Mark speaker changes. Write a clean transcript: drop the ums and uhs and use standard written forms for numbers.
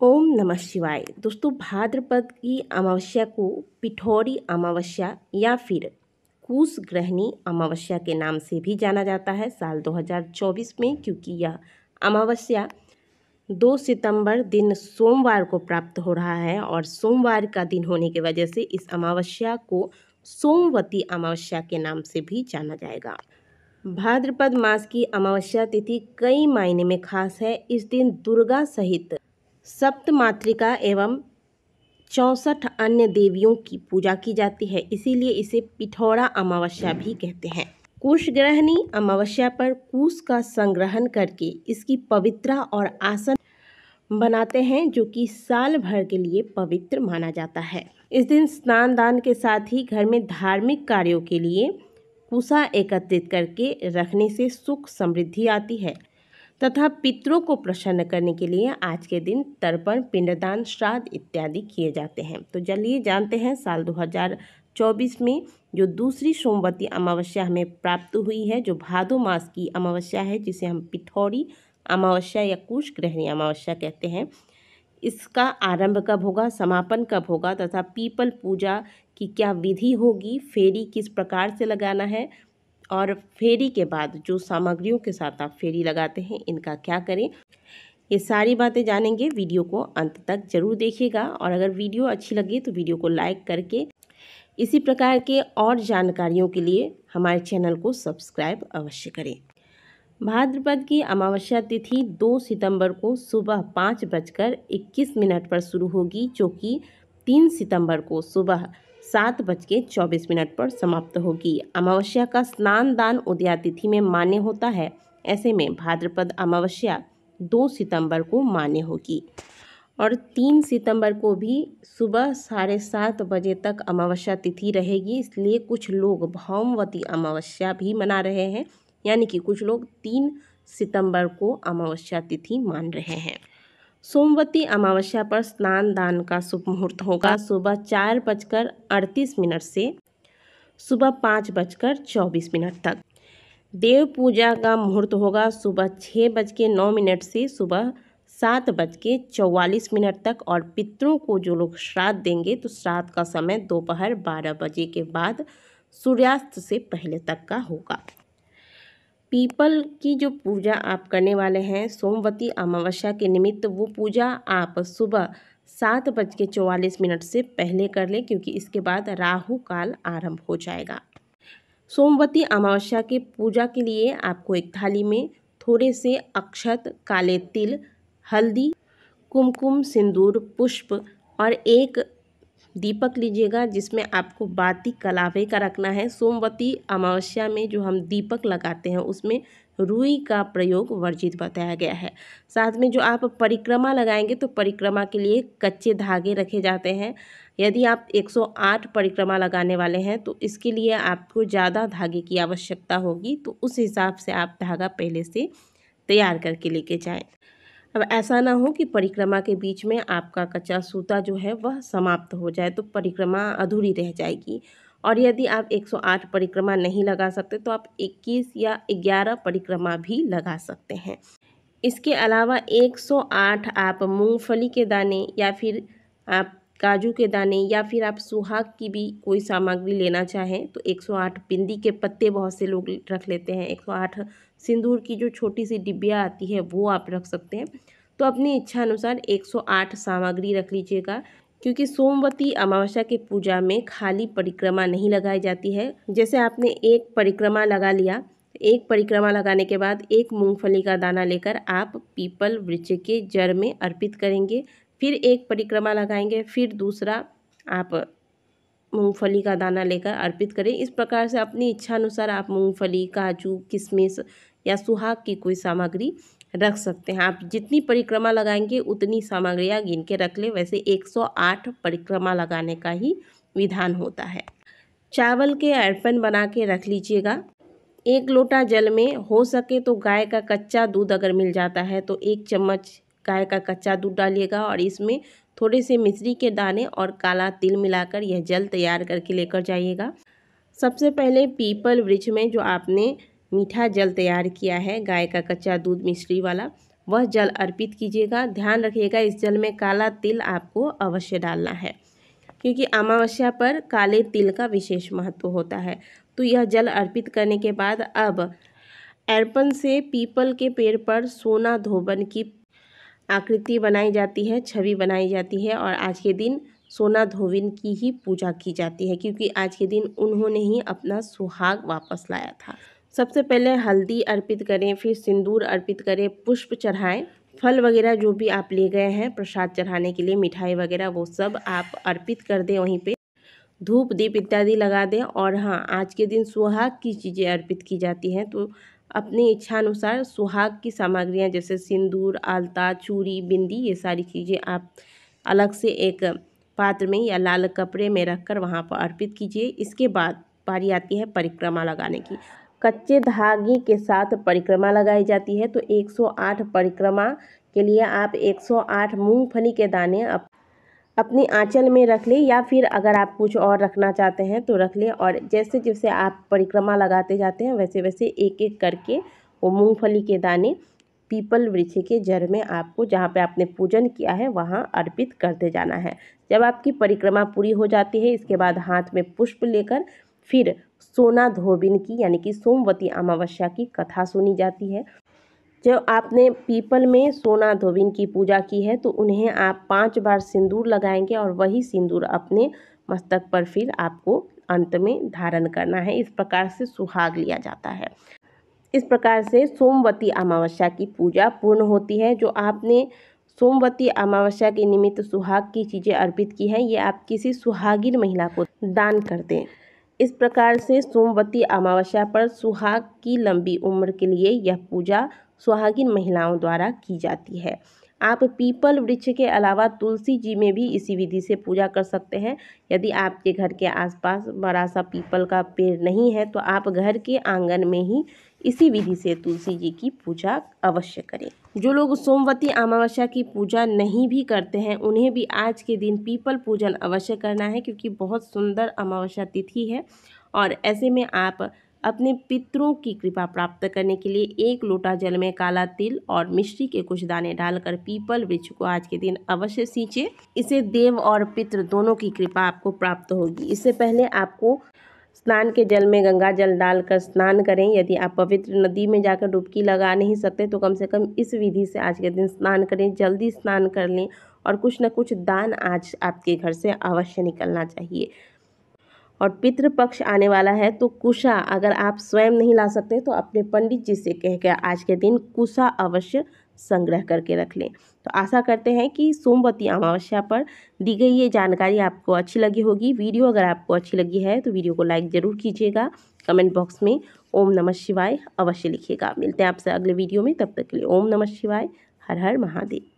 Speaker 1: ओम नमः शिवाय। दोस्तों, भाद्रपद की अमावस्या को पिठौरी अमावस्या या फिर कुशग्रहणी अमावस्या के नाम से भी जाना जाता है साल 2024 में, क्योंकि यह अमावस्या 2 सितंबर दिन सोमवार को प्राप्त हो रहा है और सोमवार का दिन होने की वजह से इस अमावस्या को सोमवती अमावस्या के नाम से भी जाना जाएगा। भाद्रपद मास की अमावस्या तिथि कई मायने में खास है। इस दिन दुर्गा सहित सप्तमातृका एवं 64 अन्य देवियों की पूजा की जाती है, इसीलिए इसे पिठौरा अमावस्या भी कहते हैं। कुशग्रहणी अमावस्या पर कुश का संग्रहण करके इसकी पवित्रा और आसन बनाते हैं, जो कि साल भर के लिए पवित्र माना जाता है। इस दिन स्नान दान के साथ ही घर में धार्मिक कार्यों के लिए कुशा एकत्रित करके रखने से सुख समृद्धि आती है तथा पितरों को प्रसन्न करने के लिए आज के दिन तर्पण, पिंडदान, श्राद्ध इत्यादि किए जाते हैं। तो चलिए जानते हैं साल 2024 में जो दूसरी सोमवती अमावस्या हमें प्राप्त हुई है, जो भादो मास की अमावस्या है, जिसे हम पिठौरी अमावस्या या कुशग्रहणी अमावस्या कहते हैं, इसका आरंभ कब होगा, समापन कब होगा तथा पीपल पूजा की क्या विधि होगी, फेरी किस प्रकार से लगाना है और फेरी के बाद जो सामग्रियों के साथ आप फेरी लगाते हैं इनका क्या करें, ये सारी बातें जानेंगे। वीडियो को अंत तक जरूर देखिएगा और अगर वीडियो अच्छी लगे तो वीडियो को लाइक करके इसी प्रकार के और जानकारियों के लिए हमारे चैनल को सब्सक्राइब अवश्य करें। भाद्रपद की अमावस्या तिथि 2 सितंबर को सुबह 5:21 पर शुरू होगी, जो कि 3 सितंबर को सुबह 7:24 पर समाप्त होगी। अमावस्या का स्नान दान उदया तिथि में मान्य होता है, ऐसे में भाद्रपद अमावस्या 2 सितंबर को मान्य होगी और 3 सितंबर को भी सुबह 7:30 बजे तक अमावस्या तिथि रहेगी। इसलिए कुछ लोग भौमवती अमावस्या भी मना रहे हैं, यानी कि कुछ लोग 3 सितंबर को अमावस्या तिथि मान रहे हैं। सोमवती अमावस्या पर स्नान दान का शुभ मुहूर्त होगा सुबह 4:38 से सुबह 5:24 तक। देव पूजा का मुहूर्त होगा सुबह 6:09 से सुबह 7:44 तक और पितरों को जो लोग श्राद्ध देंगे तो श्राद्ध का समय दोपहर 12 बजे के बाद सूर्यास्त से पहले तक का होगा। पीपल की जो पूजा आप करने वाले हैं सोमवती अमावस्या के निमित्त, वो पूजा आप सुबह 7:44 से पहले कर लें, क्योंकि इसके बाद राहु काल आरंभ हो जाएगा। सोमवती अमावस्या के पूजा के लिए आपको एक थाली में थोड़े से अक्षत, काले तिल, हल्दी, कुमकुम, सिंदूर, पुष्प और एक दीपक लीजिएगा, जिसमें आपको बाती कलावे का रखना है। सोमवती अमावस्या में जो हम दीपक लगाते हैं उसमें रुई का प्रयोग वर्जित बताया गया है। साथ में जो आप परिक्रमा लगाएंगे तो परिक्रमा के लिए कच्चे धागे रखे जाते हैं। यदि आप 108 परिक्रमा लगाने वाले हैं तो इसके लिए आपको ज़्यादा धागे की आवश्यकता होगी, तो उस हिसाब से आप धागा पहले से तैयार करके लेके जाएं। अब ऐसा ना हो कि परिक्रमा के बीच में आपका कच्चा सूता जो है वह समाप्त हो जाए, तो परिक्रमा अधूरी रह जाएगी। और यदि आप 108 परिक्रमा नहीं लगा सकते तो आप 21 या 11 परिक्रमा भी लगा सकते हैं। इसके अलावा 108 आप मूंगफली के दाने या फिर आप काजू के दाने या फिर आप सुहाग की भी कोई सामग्री लेना चाहें तो 108 बिंदी के पत्ते बहुत से लोग रख लेते हैं। 108 सिंदूर की जो छोटी सी डिब्बिया आती है वो आप रख सकते हैं। तो अपनी इच्छा अनुसार 108 सामग्री रख लीजिएगा, क्योंकि सोमवती अमावस्या के पूजा में खाली परिक्रमा नहीं लगाई जाती है। जैसे आपने एक परिक्रमा लगा लिया, एक परिक्रमा लगाने के बाद एक मूंगफली का दाना लेकर आप पीपल वृक्ष के जड़ में अर्पित करेंगे, फिर एक परिक्रमा लगाएंगे, फिर दूसरा आप मूंगफली का दाना लेकर अर्पित करें। इस प्रकार से अपनी इच्छा अनुसार आप मूंगफली, काजू, किशमिश या सुहाग की कोई सामग्री रख सकते हैं। आप जितनी परिक्रमा लगाएंगे उतनी सामग्रियाँ गिन के रख लें। वैसे 108 परिक्रमा लगाने का ही विधान होता है। चावल के अर्पण बना के रख लीजिएगा। 1 लोटा जल में हो सके तो गाय का कच्चा दूध अगर मिल जाता है तो 1 चम्मच गाय का कच्चा दूध डालिएगा और इसमें थोड़े से मिश्री के दाने और काला तिल मिलाकर यह जल तैयार करके लेकर जाइएगा। सबसे पहले पीपल वृक्ष में जो आपने मीठा जल तैयार किया है गाय का कच्चा दूध मिश्री वाला, वह जल अर्पित कीजिएगा। ध्यान रखिएगा इस जल में काला तिल आपको अवश्य डालना है, क्योंकि अमावस्या पर काले तिल का विशेष महत्व होता है। तो यह जल अर्पित करने के बाद अब अर्पण से पीपल के पेड़ पर सोना धोबन की आकृति बनाई जाती है, छवि बनाई जाती है, और आज के दिन सोना धोबिन की ही पूजा की जाती है, क्योंकि आज के दिन उन्होंने ही अपना सुहाग वापस लाया था। सबसे पहले हल्दी अर्पित करें, फिर सिंदूर अर्पित करें, पुष्प चढ़ाएं, फल वगैरह जो भी आप ले गए हैं प्रसाद चढ़ाने के लिए, मिठाई वगैरह वो सब आप अर्पित कर दें, वहीं पे धूप दीप इत्यादि लगा दें। और हाँ, आज के दिन सुहाग की चीज़ें अर्पित की जाती हैं, तो अपनी इच्छा अनुसार सुहाग की सामग्रियाँ जैसे सिंदूर, आलता, चूड़ी, बिंदी, ये सारी चीज़ें आप अलग से एक पात्र में या लाल कपड़े में रखकर वहाँ पर अर्पित कीजिए। इसके बाद बारी आती है परिक्रमा लगाने की। कच्चे धागे के साथ परिक्रमा लगाई जाती है। तो 108 परिक्रमा के लिए आप 108 मूंगफली के दाने अपनी आंचल में रख लें, या फिर अगर आप कुछ और रखना चाहते हैं तो रख लें। और जैसे जैसे आप परिक्रमा लगाते जाते हैं वैसे वैसे एक एक करके वो मूंगफली के दाने पीपल वृक्ष के जड़ में आपको, जहाँ पे आपने पूजन किया है, वहाँ अर्पित करते जाना है। जब आपकी परिक्रमा पूरी हो जाती है, इसके बाद हाथ में पुष्प लेकर फिर सोना धोबिन की यानी कि सोमवती अमावस्या की कथा सुनी जाती है। जब आपने पीपल में सोना धोबिन की पूजा की है तो उन्हें आप 5 बार सिंदूर लगाएंगे, और वही सिंदूर अपने मस्तक पर फिर आपको अंत में धारण करना है। इस प्रकार से सुहाग लिया जाता है। इस प्रकार से सोमवती अमावस्या की पूजा पूर्ण होती है। जो आपने सोमवती अमावस्या के निमित्त सुहाग की चीज़ें अर्पित की हैं, ये आप किसी सुहागिन महिला को दान कर दें। इस प्रकार से सोमवती अमावस्या पर सुहाग की लंबी उम्र के लिए यह पूजा सुहागिन महिलाओं द्वारा की जाती है। आप पीपल वृक्ष के अलावा तुलसी जी में भी इसी विधि से पूजा कर सकते हैं। यदि आपके घर के आसपास बड़ा सा पीपल का पेड़ नहीं है तो आप घर के आंगन में ही इसी विधि से तुलसी जी की पूजा अवश्य करें। जो लोग सोमवती अमावस्या की पूजा नहीं भी करते हैं उन्हें भी आज के दिन पीपल पूजन अवश्य करना है, क्योंकि बहुत सुंदर अमावस्या तिथि है। और ऐसे में आप अपने पितरों की कृपा प्राप्त करने के लिए 1 लोटा जल में काला तिल और मिश्री के कुछ दाने डालकर पीपल वृक्ष को आज के दिन अवश्य सींचे। इससे देव और पितृ दोनों की कृपा आपको प्राप्त होगी। इससे पहले आपको स्नान के जल में गंगा जल डालकर स्नान करें। यदि आप पवित्र नदी में जाकर डुबकी लगा नहीं सकते तो कम से कम इस विधि से आज के दिन स्नान करें। जल्दी स्नान कर लें, और कुछ न कुछ दान आज आपके घर से अवश्य निकलना चाहिए। और पितृपक्ष आने वाला है तो कुशा अगर आप स्वयं नहीं ला सकते तो अपने पंडित जी से कह कर आज के दिन कुशा अवश्य संग्रह करके रख लें। तो आशा करते हैं कि सोमवती अमावस्या पर दी गई ये जानकारी आपको अच्छी लगी होगी। वीडियो अगर आपको अच्छी लगी है तो वीडियो को लाइक ज़रूर कीजिएगा। कमेंट बॉक्स में ओम नमः शिवाय अवश्य लिखिएगा। मिलते हैं आपसे अगले वीडियो में, तब तक के लिए ओम नमः शिवाय। हर हर महादेव।